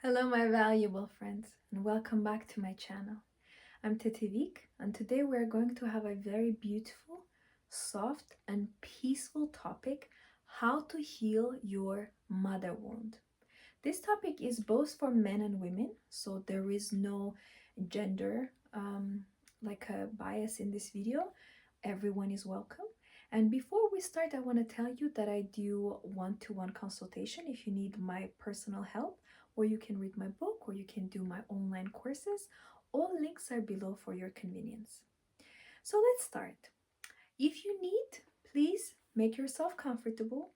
Hello, my valuable friends, and welcome back to my channel. I'm Tetivik, and today we're going to have a very beautiful, soft, and peaceful topic: how to heal your mother wound. This topic is both for men and women, so there is no gender like a bias in this video. Everyone is welcome. And before we start, I want to tell you that I do one-to-one consultation if you need my personal help, or you can read my book, or you can do my online courses. All links are below for your convenience. So let's start. If you need, please make yourself comfortable.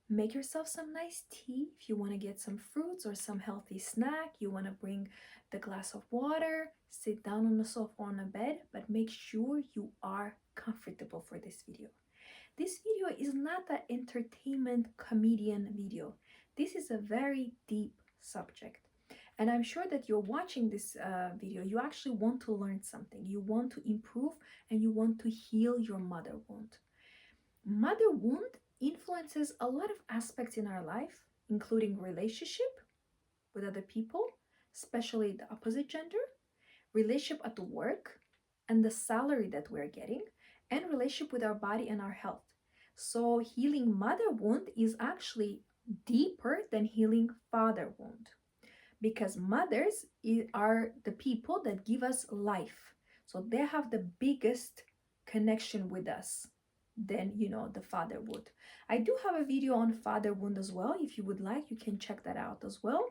Make yourself some nice tea. If you want to get some fruits or some healthy snack, you want to bring the glass of water, sit down on the sofa or on a bed, but make sure you are comfortable for this video. This video is not an entertainment comedian video. This is a very deep subject. And I'm sure that you're watching this video, you actually want to learn something. You want to improve and you want to heal your mother wound. Mother wound influences a lot of aspects in our life, including relationship with other people, especially the opposite gender, relationship at work, and the salary that we're getting, and relationship with our body and our health. So healing mother wound is actually deeper than healing father wound, because mothers are the people that give us life. So they have the biggest connection with us than the father would. I do have a video on father wound as well. If you would like, you can check that out as well.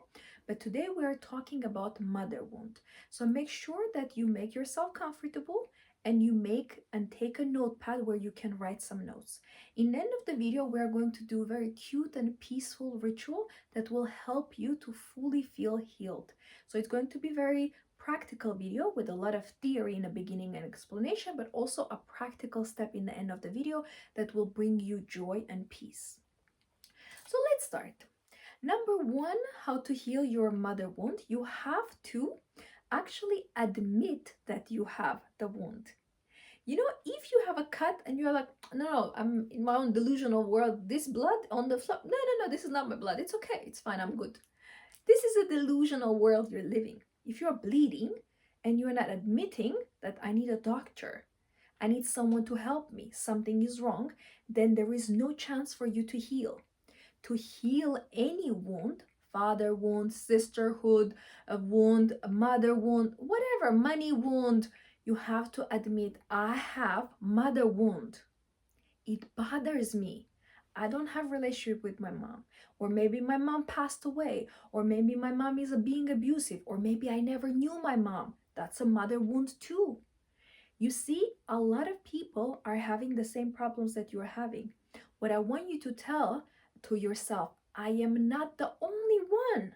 But today we are talking about mother wound. So make sure that you make yourself comfortable and you make and take a notepad where you can write some notes. In the end of the video, we are going to do a very cute and peaceful ritual that will help you to fully feel healed. So it's going to be very practical video with a lot of theory in the beginning and explanation, but also a practical step in the end of the video that will bring you joy and peace. So let's start. Number one, how to heal your mother wound. You have to actually admit that you have the wound. If you have a cut and you're like, no, I'm in my own delusional world, this blood on the floor, no, this is not my blood, it's okay, it's fine, I'm good. This is a delusional world you're living. If you're bleeding and you're not admitting that I need a doctor, I need someone to help me, something is wrong, then there is no chance for you to heal. To heal any wound, father wound, sisterhood, a wound, a mother wound, whatever, money wound, you have to admit, I have mother wound. It bothers me. I don't have relationship with my mom, or maybe my mom passed away, or maybe my mom is being abusive, or maybe I never knew my mom. That's a mother wound too. You see, a lot of people are having the same problems that you're having. What I want you to tell to yourself, I am not the only one,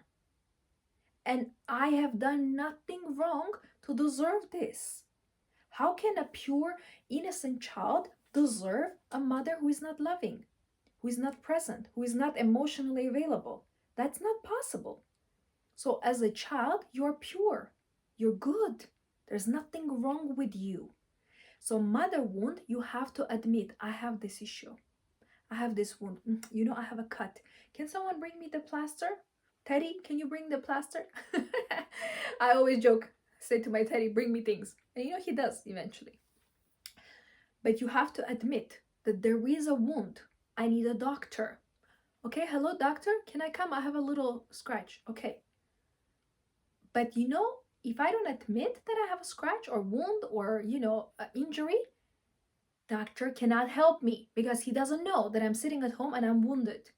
and I have done nothing wrong to deserve this. How can a pure, innocent child deserve a mother who is not loving, who is not present, who is not emotionally available? That's not possible. So as a child, you're pure, you're good. There's nothing wrong with you. So mother wound, you have to admit, I have this issue. I have this wound. I have a cut. Can someone bring me the plaster? Teddy, can you bring the plaster? I always joke, say to my Teddy, bring me things. And he does eventually. But you have to admit that there is a wound. I need a doctor. Okay, hello, doctor. Can I come? I have a little scratch. Okay. But if I don't admit that I have a scratch or wound or, an injury, doctor cannot help me because he doesn't know that I'm sitting at home and I'm wounded.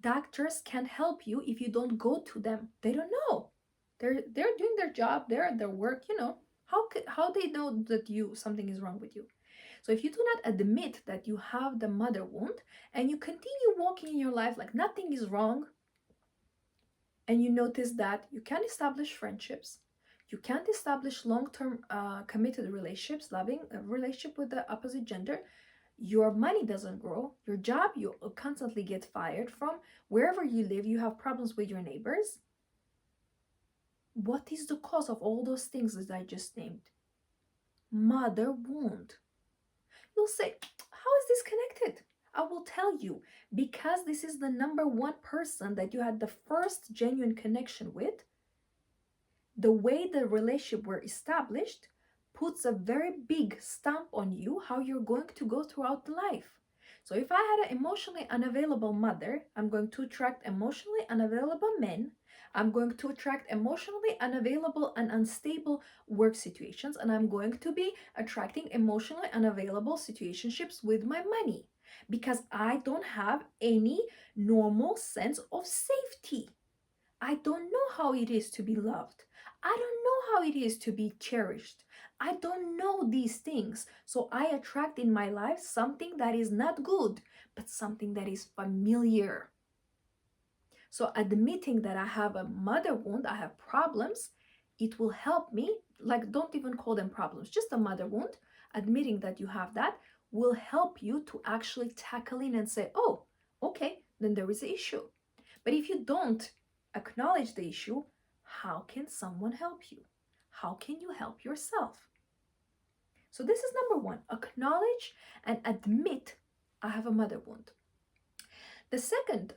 Doctors can't help you if you don't go to them. They don't know. They're doing their job. They're at their work. How they know that something is wrong with you? So if you do not admit that you have the mother wound and you continue walking in your life like nothing is wrong, and you notice that you can't establish friendships, you can't establish long-term committed relationships, loving a relationship with the opposite gender, your money doesn't grow, your job you constantly get fired from, wherever you live you have problems with your neighbors. What is the cause of all those things that I just named? Mother wound. You'll say, how is this connected? I will tell you, because this is the number one person that you had the first genuine connection with, the way the relationship were established puts a very big stamp on you how you're going to go throughout life. So if I had an emotionally unavailable mother, I'm going to attract emotionally unavailable men. I'm going to attract emotionally unavailable and unstable work situations, and I'm going to be attracting emotionally unavailable situationships with my money because I don't have any normal sense of safety. I don't know how it is to be loved. I don't know how it is to be cherished. I don't know these things. So I attract in my life something that is not good, but something that is familiar. So admitting that I have a mother wound, I have problems, it will help me. Like, don't even call them problems, just a mother wound. Admitting that you have that will help you to actually tackle in and say, oh, okay, then there is an issue. But if you don't acknowledge the issue, how can someone help you? How can you help yourself? So this is number one, acknowledge and admit I have a mother wound. The second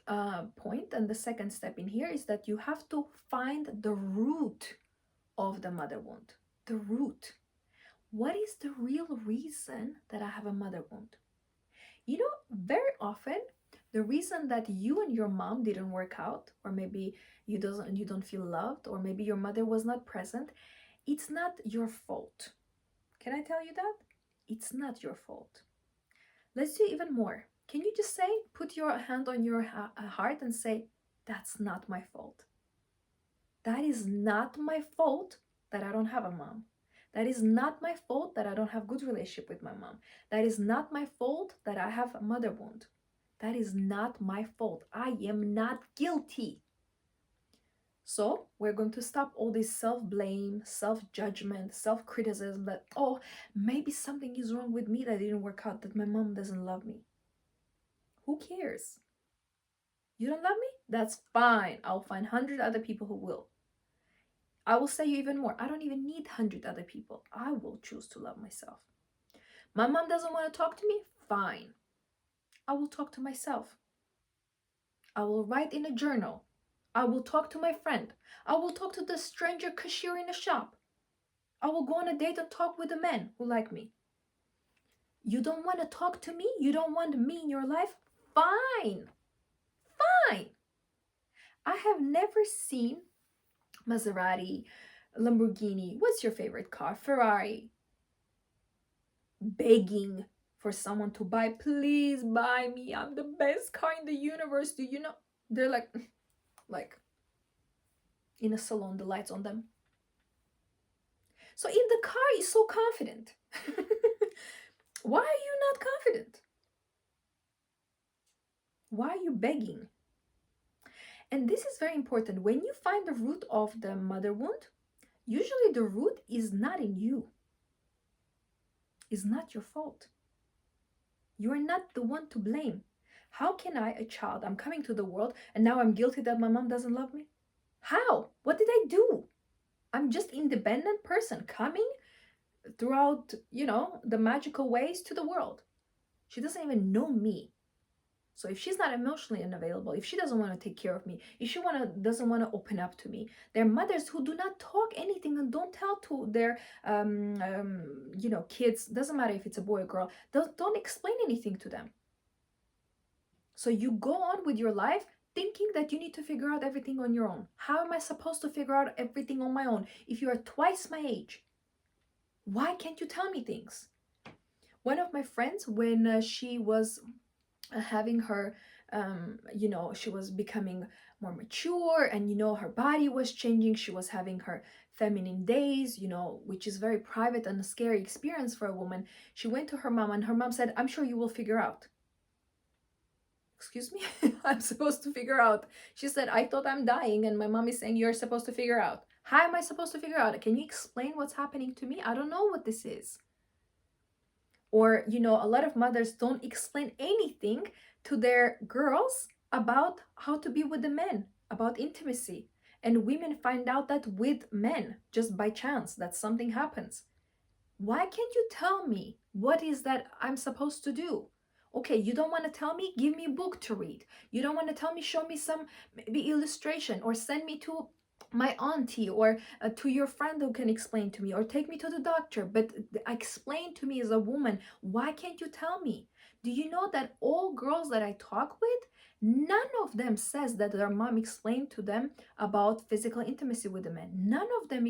point and the second step in here is that you have to find the root of the mother wound. The root. What is the real reason that I have a mother wound? You know, very often the reason that you and your mom didn't work out, or maybe you don't feel loved, or maybe your mother was not present, it's not your fault. Can I tell you that? It's not your fault. Let's do even more. Can you just say, put your hand on your heart and say, that's not my fault. That is not my fault that I don't have a mom. That is not my fault that I don't have good relationship with my mom. That is not my fault that I have a mother wound. That is not my fault. I am not guilty. So we're going to stop all this self-blame, self-judgment, self-criticism that, oh, maybe something is wrong with me that didn't work out, that my mom doesn't love me. Who cares? You don't love me? That's fine. I'll find 100 other people who will. I will say you even more. I don't even need 100 other people. I will choose to love myself. My mom doesn't want to talk to me? Fine. I will talk to myself. I will write in a journal. I will talk to my friend. I will talk to the stranger cashier in a shop. I will go on a date and talk with the men who like me. You don't want to talk to me? You don't want me in your life? Fine. Fine. I have never seen Maserati, Lamborghini, what's your favorite car? Ferrari, begging for someone to buy, please buy me, I'm the best car in the universe. Do you know? They're like in a salon, the lights on them. So if the car is so confident, why are you not confident? Why are you begging? And this is very important. When you find the root of the mother wound, usually the root is not in you. It's not your fault. You are not the one to blame. How can I, a child, I'm coming to the world and now I'm guilty that my mom doesn't love me? How? What did I do? I'm just independent person coming throughout, the magical ways to the world. She doesn't even know me. So if she's not emotionally unavailable, if she doesn't want to take care of me, if she doesn't want to open up to me, there are mothers who do not talk anything and don't tell to their kids. Doesn't matter if it's a boy or girl. Don't explain anything to them. So you go on with your life thinking that you need to figure out everything on your own. How am I supposed to figure out everything on my own if you are twice my age? Why can't you tell me things? One of my friends, when she was having her, she was becoming more mature and, her body was changing. She was having her feminine days, which is very private and a scary experience for a woman. She went to her mom and her mom said, I'm sure you will figure out. Excuse me? I'm supposed to figure out. She said, I thought I'm dying and my mom is saying you're supposed to figure out. How am I supposed to figure out? Can you explain what's happening to me? I don't know what this is. Or, a lot of mothers don't explain anything to their girls about how to be with the men, about intimacy. And women find out that with men, just by chance, that something happens. Why can't you tell me what is that I'm supposed to do? Okay, you don't want to tell me? Give me a book to read. You don't want to tell me? Show me some maybe illustration or send me to my auntie, or to your friend who can explain to me, or take me to the doctor, but explain to me as a woman. Why can't you tell me? Do you know that all girls that I talk with, none of them says that their mom explained to them about physical intimacy with the men. None of them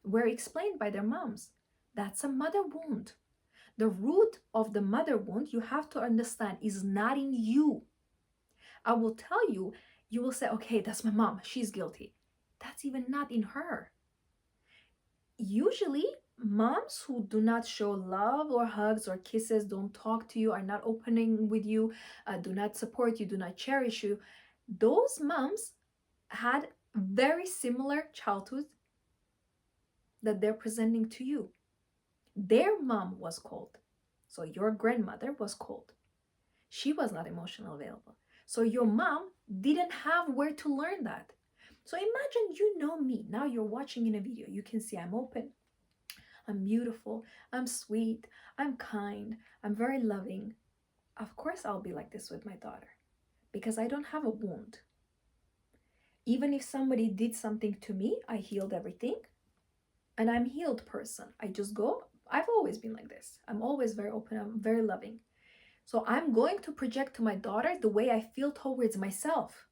were explained by their moms. That's a mother wound. The root of the mother wound, you have to understand, is not in you. I will tell you, you will say, okay, that's my mom, she's guilty. That's even not in her. Usually, moms who do not show love or hugs or kisses, don't talk to you, are not opening with you, do not support you, do not cherish you, those moms had very similar childhood that they're presenting to you. Their mom was cold. So your grandmother was cold. She was not emotionally available. So your mom didn't have where to learn that. So imagine you know me. Now you're watching in a video. You can see I'm open, I'm beautiful, I'm sweet, I'm kind, I'm very loving. Of course, I'll be like this with my daughter because I don't have a wound. Even if somebody did something to me, I healed everything. And I'm a healed person. I just go, I've always been like this. I'm always very open, I'm very loving. So I'm going to project to my daughter the way I feel towards myself.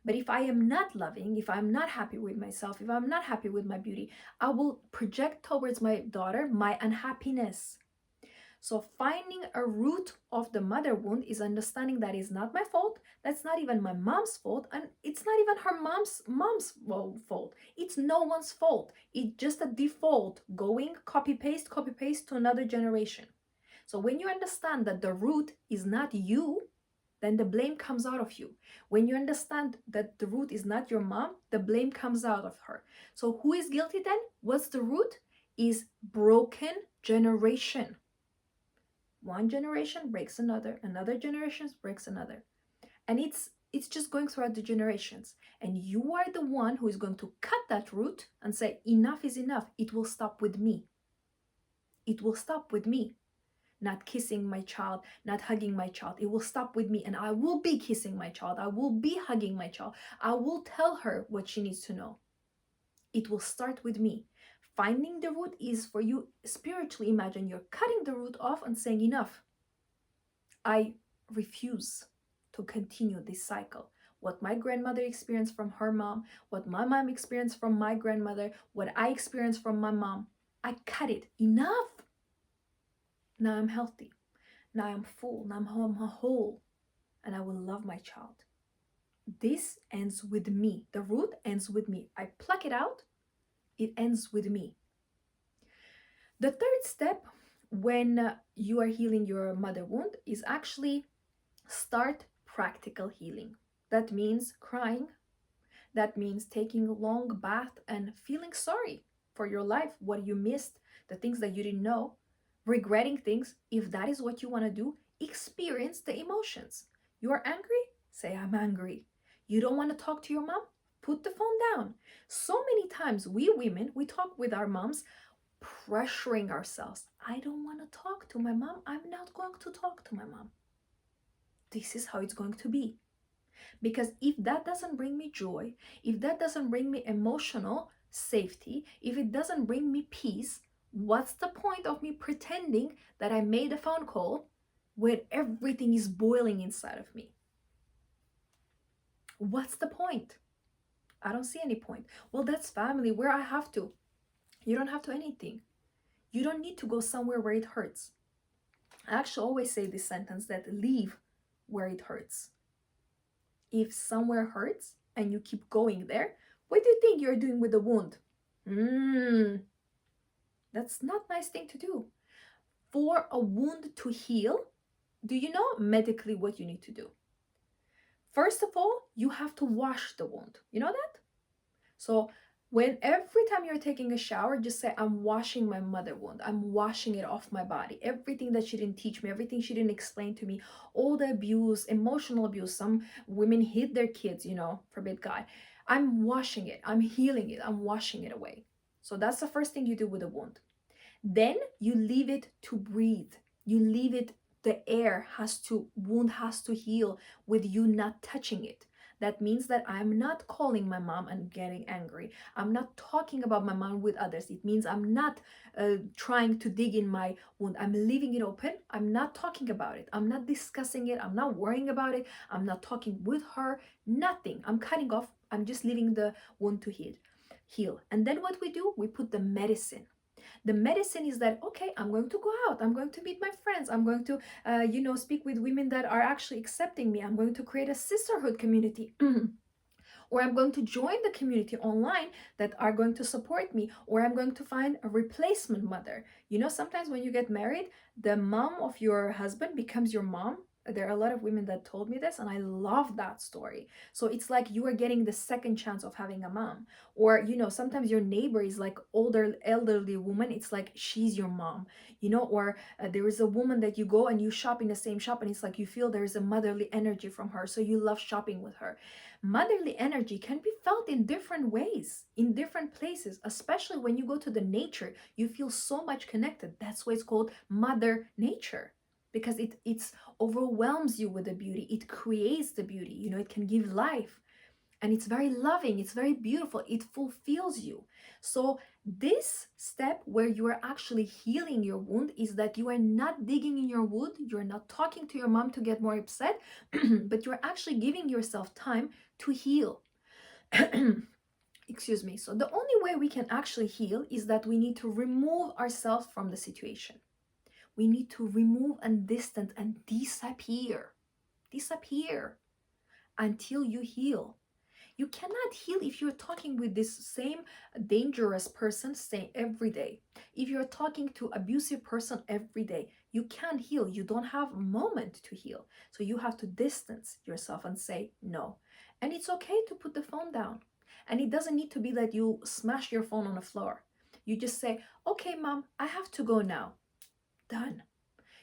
But if I am not loving, if I'm not happy with myself, if I'm not happy with my beauty, I will project towards my daughter my unhappiness. So finding a root of the mother wound is understanding that is not my fault. That's not even my mom's fault, and it's not even her mom's fault. It's no one's fault. It's just a default going copy paste to another generation. So when you understand that the root is not you, then the blame comes out of you. When you understand that the root is not your mom, the blame comes out of her. So who is guilty then? What's the root? Is broken generation. One generation breaks another generation breaks another. And it's just going throughout the generations. And you are the one who is going to cut that root and say, enough is enough. It will stop with me. It will stop with me. Not kissing my child, not hugging my child. It will stop with me, and I will be kissing my child. I will be hugging my child. I will tell her what she needs to know. It will start with me. Finding the root is for you spiritually. Imagine you're cutting the root off and saying, enough. I refuse to continue this cycle. What my grandmother experienced from her mom, what my mom experienced from my grandmother, what I experienced from my mom, I cut it. Enough. Now I'm healthy. Now I'm full. Now I'm whole. And I will love my child. This ends with me. The root ends with me. I pluck it out. It ends with me. The third step when you are healing your mother wound is actually start practical healing. That means crying. That means taking a long bath and feeling sorry for your life, what you missed, the things that you didn't know, regretting things. If that is what you want to do, experience the emotions. You are angry? Say, I'm angry. You don't want to talk to your mom? Put the phone down. So many times we women, we talk with our moms, pressuring ourselves. I don't want to talk to my mom. I'm not going to talk to my mom. This is how it's going to be. Because if that doesn't bring me joy, if that doesn't bring me emotional safety, if it doesn't bring me peace, what's the point of me pretending that I made a phone call when everything is boiling inside of me? What's the point? I don't see any point. Well, that's family where I have to. You don't have to anything. You don't need to go somewhere where it hurts. I actually always say this sentence that leave where it hurts. If somewhere hurts and you keep going there, what do you think you're doing with the wound? That's not a nice thing to do. For a wound to heal, do you know medically what you need to do? First of all, you have to wash the wound. You know that? So every time you're taking a shower, just say, I'm washing my mother wound. I'm washing it off my body. Everything that she didn't teach me, everything she didn't explain to me, all the abuse, emotional abuse. Some women hit their kids, forbid God. I'm washing it. I'm healing it. I'm washing it away. So that's the first thing you do with a wound. Then you leave it to breathe. You leave it, wound has to heal with you not touching it. That means that I'm not calling my mom and getting angry. I'm not talking about my mom with others. It means I'm not trying to dig in my wound. I'm leaving it open. I'm not talking about it. I'm not discussing it. I'm not worrying about it. I'm not talking with her. Nothing. I'm cutting off. I'm just leaving the wound to heal. And then what we do, we put the medicine. The medicine is that, okay, I'm going to go out, I'm going to meet my friends, I'm going to speak with women that are actually accepting me, I'm going to create a sisterhood community. Or I'm going to join the community online that are going to support me, or I'm going to find a replacement mother. Sometimes when you get married, the mom of your husband becomes your mom. There are a lot of women that told me this, and I love that story. So it's like you are getting the second chance of having a mom. Or sometimes your neighbor is like older elderly woman, it's like she's your mom. Or there is a woman that you go and you shop in the same shop, and it's like you feel there is a motherly energy from her, so you love shopping with her. Motherly energy can be felt in different ways, in different places, especially when you go to the nature. You feel so much connected. That's why it's called Mother Nature, because it's overwhelms you with the beauty. It creates the beauty. It can give life. And it's very loving, it's very beautiful, it fulfills you. So this step where you are actually healing your wound is that you are not digging in your wound, you're not talking to your mom to get more upset, but you're actually giving yourself time to heal. Excuse me. So the only way we can actually heal is that we need to remove ourselves from the situation. We need to remove and distance and disappear until you heal. You cannot heal if you're talking with this same dangerous person every day. If you're talking to abusive person every day, you can't heal. You don't have a moment to heal. So you have to distance yourself and say no. And it's okay to put the phone down. And it doesn't need to be that you smash your phone on the floor. You just say, okay, mom, I have to go now. Done.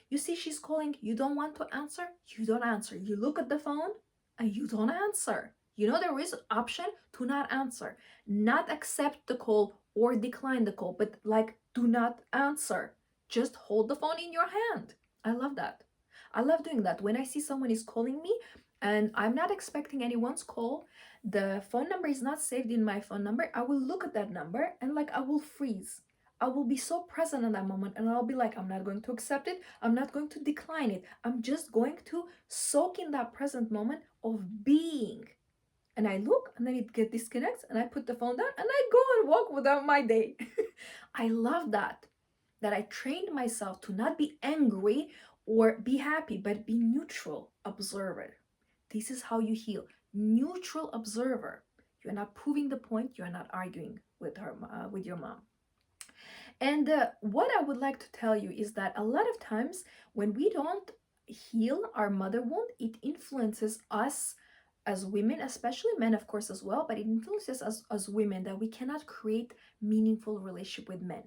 You see she's calling, you don't want to answer, you don't answer. You look at the phone and you don't answer. There is an option to not answer, not accept the call or decline the call, but like do not answer. Just hold the phone in your hand. I love that. I love doing that. When I see someone is calling me and I'm not expecting anyone's call, the phone number is not saved in my phone number, I will look at that number and I will freeze. I will be so present in that moment, and I'll be like, I'm not going to accept it. I'm not going to decline it. I'm just going to soak in that present moment of being. And I look, and then it disconnects, and I put the phone down, and I go and walk without my day. I love that I trained myself to not be angry or be happy, but be neutral observer. This is how you heal. Neutral observer. You're not proving the point. You're not arguing with with your mom. And what I would like to tell you is that a lot of times when we don't heal our mother wound, it influences us as women, especially men, of course, as well, but it influences us as women that we cannot create meaningful relationship with men.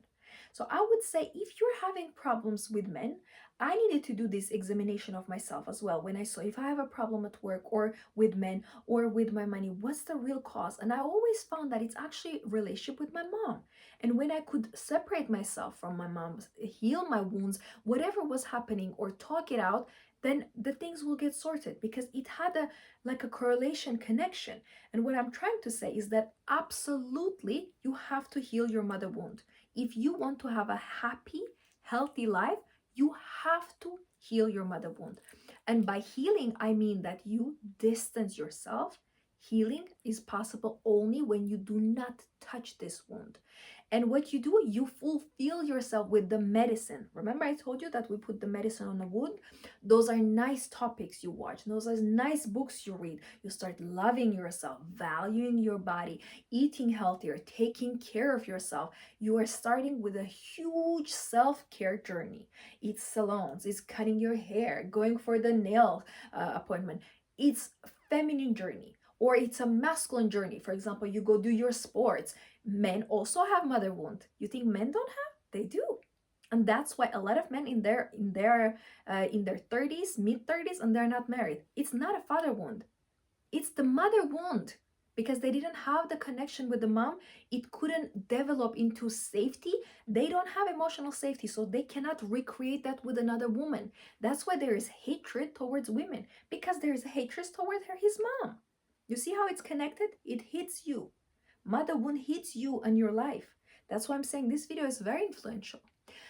So I would say if you're having problems with men, I needed to do this examination of myself as well. When I saw if I have a problem at work or with men or with my money, what's the real cause? And I always found that it's actually relationship with my mom. And when I could separate myself from my mom, heal my wounds, whatever was happening, or talk it out, then the things will get sorted because it had a correlation connection. And what I'm trying to say is that absolutely you have to heal your mother wound. If you want to have a happy, healthy life, you have to heal your mother wound. And by healing, I mean that you distance yourself. Healing is possible only when you do not touch this wound. And what you do, you fulfill yourself with the medicine. Remember I told you that we put the medicine on the wound? Those are nice topics you watch. Those are nice books you read. You start loving yourself, valuing your body, eating healthier, taking care of yourself. You are starting with a huge self-care journey. It's salons, it's cutting your hair, going for the nail appointment. It's feminine journey. Or it's a masculine journey. For example, you go do your sports. Men also have mother wound. You think men don't have? They do. And that's why a lot of men in their 30s, mid 30s, and they're not married. It's not a father wound. It's the mother wound. Because they didn't have the connection with the mom, it couldn't develop into safety. They don't have emotional safety, so they cannot recreate that with another woman. That's why there is hatred towards women, because there is hatred towards his mom. You see how it's connected? It hits you. Mother wound hits you and your life. That's why I'm saying this video is very influential.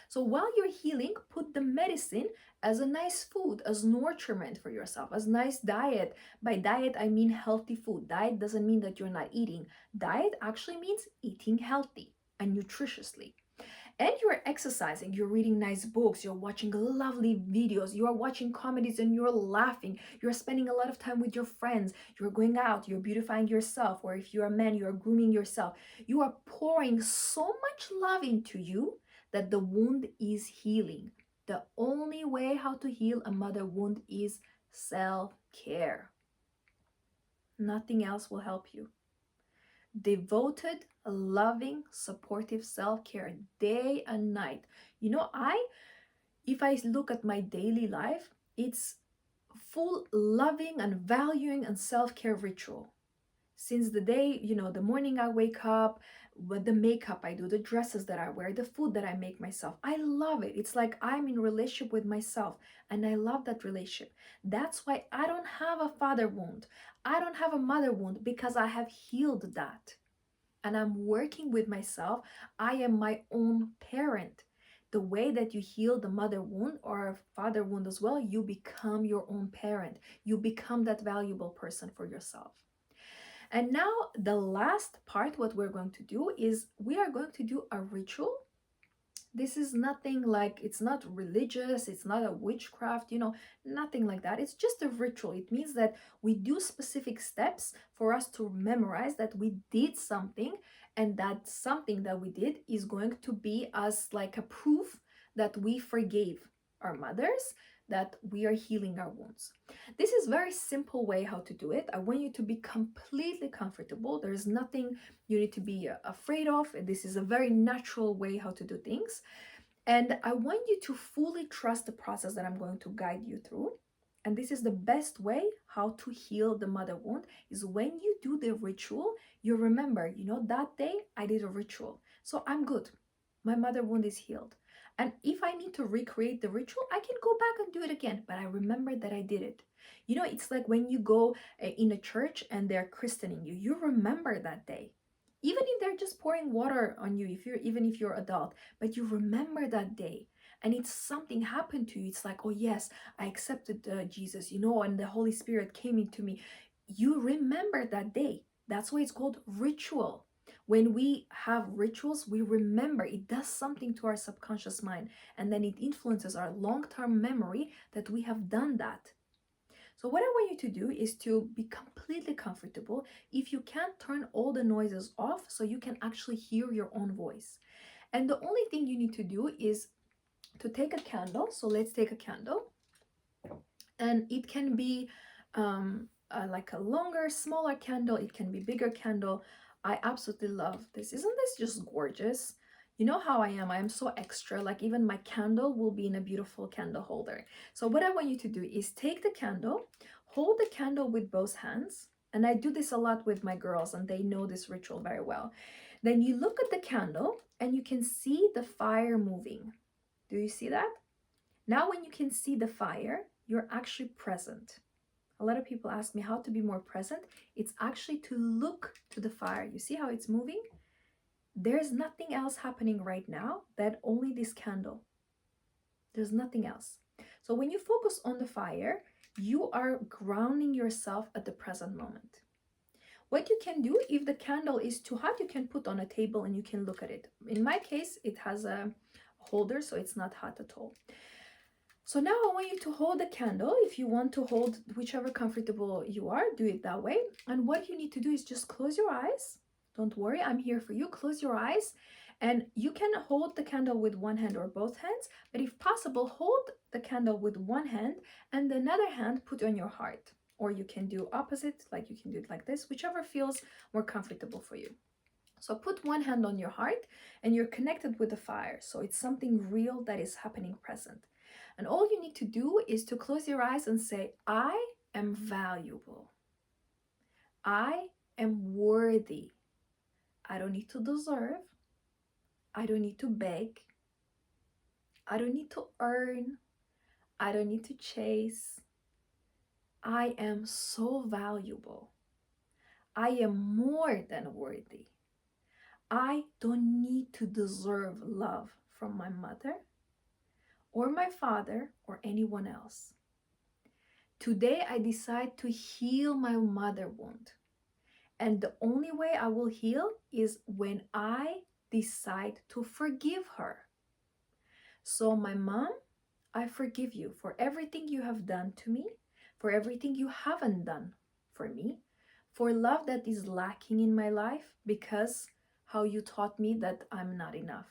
So while you're healing, put the medicine as a nice food, as nurturement for yourself, as nice diet. By diet, I mean healthy food. Diet doesn't mean that you're not eating. Diet actually means eating healthy and nutritiously. And you're exercising, you're reading nice books, you're watching lovely videos, you are watching comedies and you're laughing, you're spending a lot of time with your friends, you're going out, you're beautifying yourself, or if you're a man, you're grooming yourself. You are pouring so much love into you that the wound is healing. The only way how to heal a mother wound is self-care. Nothing else will help you. Devoted, loving, supportive self-care day and night. You know, if I look at my daily life, it's full loving and valuing and self-care ritual. Since the day, the morning I wake up, with the makeup I do, the dresses that I wear, the food that I make myself, I love it. It's like I'm in relationship with myself and I love that relationship. That's why I don't have a father wound. I don't have a mother wound because I have healed that. And I'm working with myself. I am my own parent. The way that you heal the mother wound or father wound as well, you become your own parent. You become that valuable person for yourself. And now the last part, what we're going to do is we are going to do a ritual. This is nothing like, it's not religious, it's not a witchcraft, nothing like that. It's just a ritual. It means that we do specific steps for us to memorize that we did something, and that something that we did is going to be as like a proof that we forgave our mothers, that we are healing our wounds. This is very simple way how to do it. I want you to be completely comfortable. There's nothing you need to be afraid of. This is a very natural way how to do things. And I want you to fully trust the process that I'm going to guide you through. And this is the best way how to heal the mother wound, is when you do the ritual, you remember, that day I did a ritual. So I'm good. My mother wound is healed. And if I need to recreate the ritual, I can go back and do it again. But I remember that I did it. It's like when you go in a church and they're christening you, you remember that day. Even if they're just pouring water on you, even if you're adult, but you remember that day. And it's something happened to you. It's like, oh yes, I accepted Jesus, and the Holy Spirit came into me. You remember that day. That's why it's called ritual. When we have rituals, we remember. It does something to our subconscious mind, and then it influences our long-term memory that we have done that. So what I want you to do is to be completely comfortable. If you can't, turn all the noises off so you can actually hear your own voice. And the only thing you need to do is to take a candle. So let's take a candle, and it can be like a longer, smaller candle. It can be bigger candle. I absolutely love this. Isn't this just gorgeous? You know how I am so extra, like even my candle will be in a beautiful candle holder. So what I want you to do is take the candle, hold the candle with both hands. And I do this a lot with my girls and they know this ritual very well. Then you look at the candle and you can see the fire moving. Do you see that? Now when you can see the fire, you're actually present. A lot of people ask me how to be more present. It's actually to look to the fire. You see how it's moving? There's nothing else happening right now than only this candle. There's nothing else. So when you focus on the fire, you are grounding yourself at the present moment. What you can do, if the candle is too hot, you can put on a table and you can look at it. In my case, it has a holder, so it's not hot at all. So now I want you to hold the candle. If you want to hold whichever comfortable you are, do it that way. And what you need to do is just close your eyes. Don't worry, I'm here for you. Close your eyes. And you can hold the candle with one hand or both hands. But if possible, hold the candle with one hand and another hand put on your heart. Or you can do opposite, like you can do it like this, whichever feels more comfortable for you. So put one hand on your heart and you're connected with the fire. So it's something real that is happening present. And all you need to do is to close your eyes and say, I am valuable. I am worthy. I don't need to deserve. I don't need to beg. I don't need to earn. I don't need to chase. I am so valuable. I am more than worthy. I don't need to deserve love from my mother or my father or anyone else. Today I decide to heal my mother wound. And the only way I will heal is when I decide to forgive her. So, my mom, I forgive you for everything you have done to me, for everything you haven't done for me, for love that is lacking in my life because how you taught me that I'm not enough.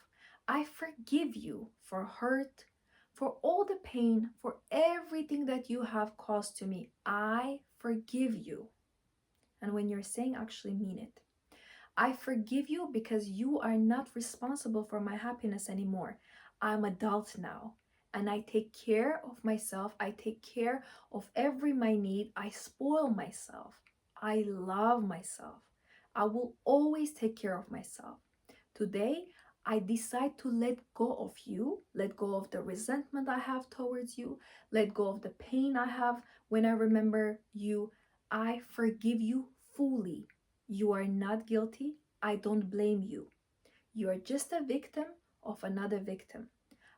I forgive you for hurt, for all the pain, for everything that you have caused to me. I forgive you. And when you're saying, actually mean it. I forgive you because you are not responsible for my happiness anymore. I'm adult now and I take care of myself. I take care of every my need. I spoil myself. I love myself. I will always take care of myself. Today, I decide to let go of you, let go of the resentment I have towards you, let go of the pain I have when I remember you. I forgive you fully. You are not guilty. I don't blame you. You are just a victim of another victim.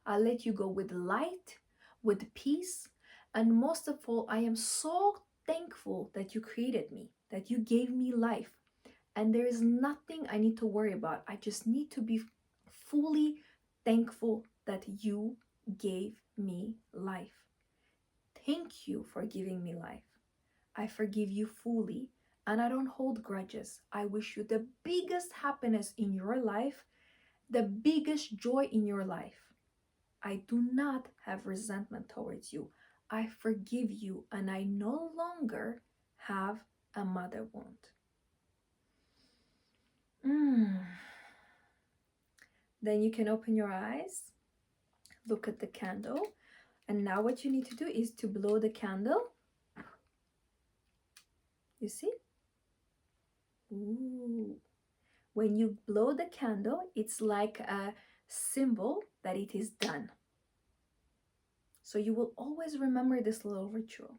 I let you go with light, with peace, and most of all, I am so thankful that you created me, that you gave me life. And there is nothing I need to worry about. I just need to be fully thankful that you gave me life. Thank you for giving me life. I forgive you fully and I don't hold grudges. I wish you the biggest happiness in your life, the biggest joy in your life. I do not have resentment towards you. I forgive you and I no longer have a mother wound. Then you can open your eyes, look at the candle, and now what you need to do is to blow the candle. You see? Ooh. When you blow the candle, it's like a symbol that it is done. So you will always remember this little ritual.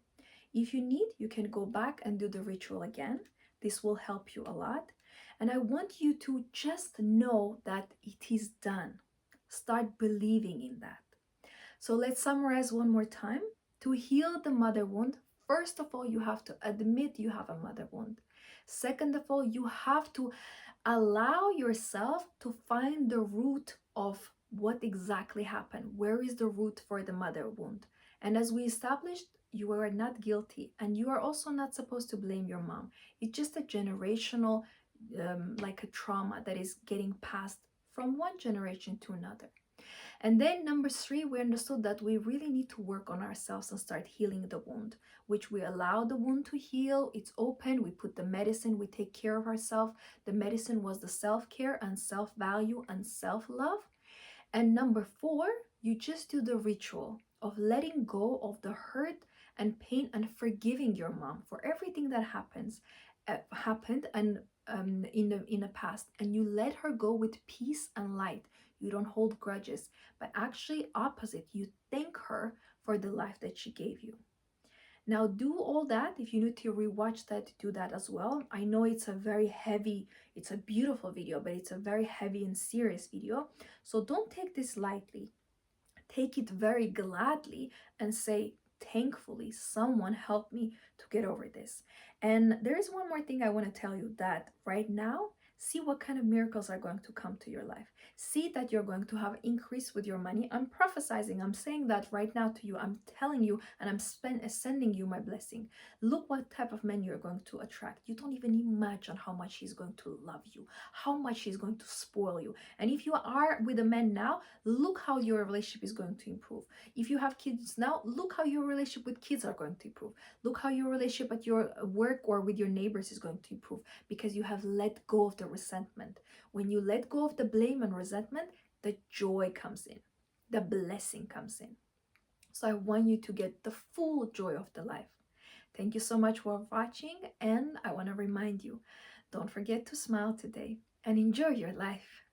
If you need, you can go back and do the ritual again. This will help you a lot. And I want you to just know that it is done. Start believing in that. So let's summarize one more time. To heal the mother wound, first of all, you have to admit you have a mother wound. Second of all, you have to allow yourself to find the root of what exactly happened. Where is the root for the mother wound? And as we established, you are not guilty and you are also not supposed to blame your mom. It's just a generational, like a trauma that is getting passed from one generation to another. And then number 3, we understood that we really need to work on ourselves and start healing the wound, which we allow the wound to heal. It's open. We put the medicine. We take care of ourselves. The medicine was the self-care and self-value and self-love. And number 4, you just do the ritual of letting go of the hurt and pain and forgiving your mom for everything that happened and in the past, and you let her go with peace and light. You don't hold grudges, but actually opposite, you thank her for the life that she gave you. Now do all that. If you need to rewatch that, do that as well. I know it's a very heavy, it's a beautiful video, but it's a very heavy and serious video. So don't take this lightly. Take it very gladly and say, thankfully, someone helped me to get over this. And there is one more thing I want to tell you, that right now, see what kind of miracles are going to come to your life. See that you're going to have increase with your money. I'm prophesizing. I'm saying that right now to you. I'm telling you, and I'm sending you my blessing. Look what type of man you're going to attract. You don't even imagine how much he's going to love you, how much he's going to spoil you. And if you are with a man now, look how your relationship is going to improve. If you have kids now, look how your relationship with kids are going to improve. Look how your relationship at your work or with your neighbors is going to improve, because you have let go of the resentment. When you let go of the blame and resentment, the joy comes in, the blessing comes in. So I want you to get the full joy of the life. Thank you so much for watching, and I want to remind you, don't forget to smile today and enjoy your life.